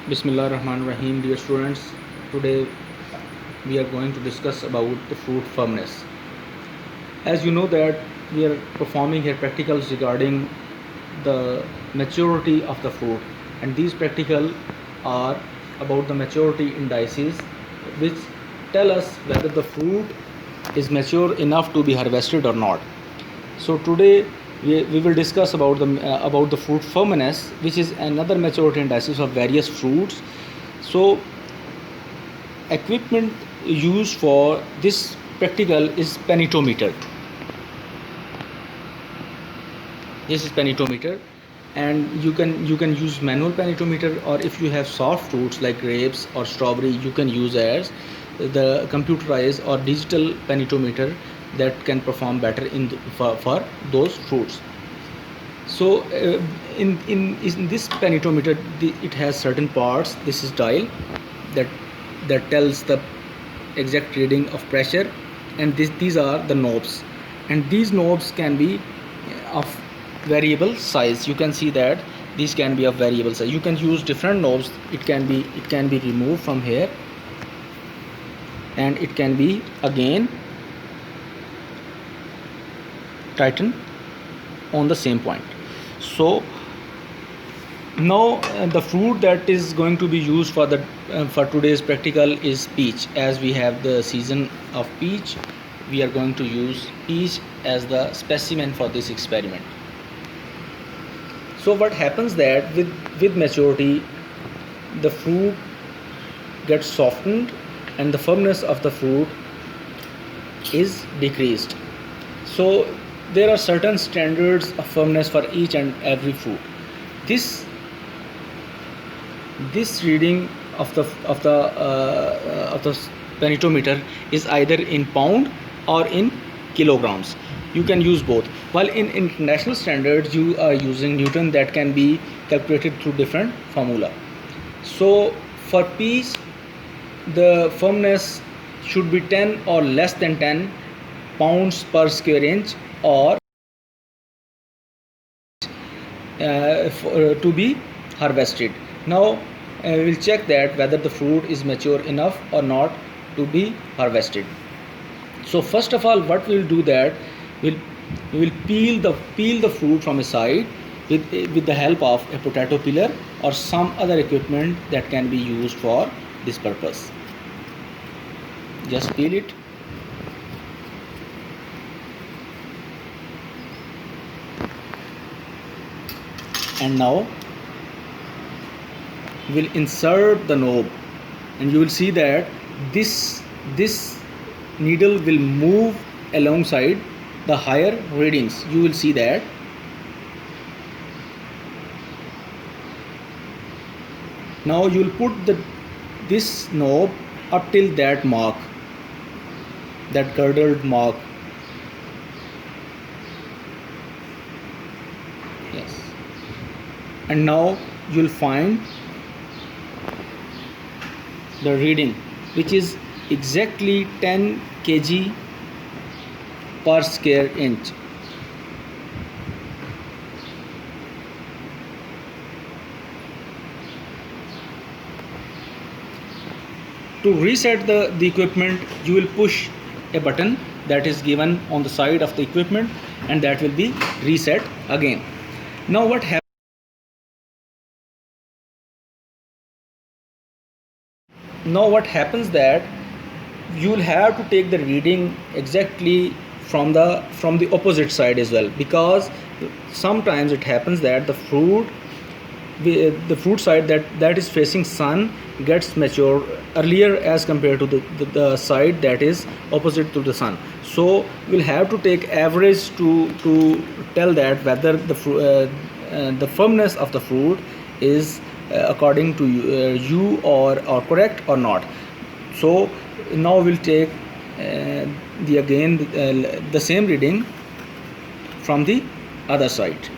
Bismillah Rahman Rahim. Dear students, today we are going to discuss about the fruit firmness. As you know that we are performing here practicals regarding the maturity of the fruit, and these practical are about the maturity indices which tell us whether the fruit is mature enough to be harvested or not. So today we will discuss about the fruit firmness, which is another maturity indices of various fruits. So equipment used for this practical is pennetometer. This is pennetometer, and you can use manual pennetometer, or if you have soft fruits like grapes or strawberry, you can use as the computerized or digital pennetometer that can perform better for those fruits. So in this pennetometer, it has certain parts. This is dial that tells the exact reading of pressure, and these are the knobs, and these knobs can be of variable size. You can see that these can be of variable size. You can use different knobs. It can be removed from here, and it can be again tightened on the same point. So now the fruit that is going to be used for today's practical is peach. As we have the season of peach, we are going to use peach as the specimen for this experiment. So what happens that with maturity, the fruit gets softened and the firmness of the fruit is decreased. So there are certain standards of firmness for each and every fruit. This reading of the pennetometer is either in pound or in kilograms. You can use both. While in international standards, you are using Newton, that can be calculated through different formula. So for peach, the firmness should be 10 or less than 10 pounds per square inch, or to be harvested. Now we will check that whether the fruit is mature enough or not to be harvested. So first of all, what we will do that we will peel the fruit from a side with the help of a potato peeler or some other equipment that can be used for this purpose. Just peel it. And now we will insert the knob, and you will see that this needle will move alongside the higher readings. You will see that. Now you will put this knob up till that mark, that girdled mark. Yes. And now you will find the reading, which is exactly 10 kg per square inch. To reset the equipment, you will push a button that is given on the side of the equipment, and that will be reset again. Now what happens? That you will have to take the reading exactly from the opposite side as well, because sometimes it happens that the fruit side that is facing sun gets mature earlier as compared to the side that is opposite to the sun. So we'll have to take average to tell that whether the firmness of the fruit is according to you or correct or not. So now we'll take the same reading from the other side.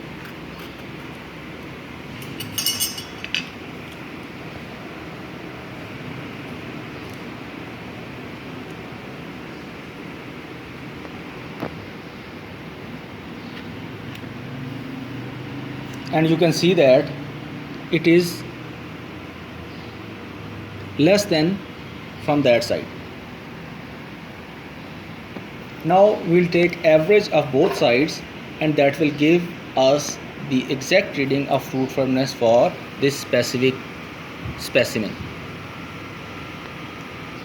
And you can see that it is less than from that side. Now we'll take average of both sides, and that will give us the exact reading of fruit firmness for this specific specimen.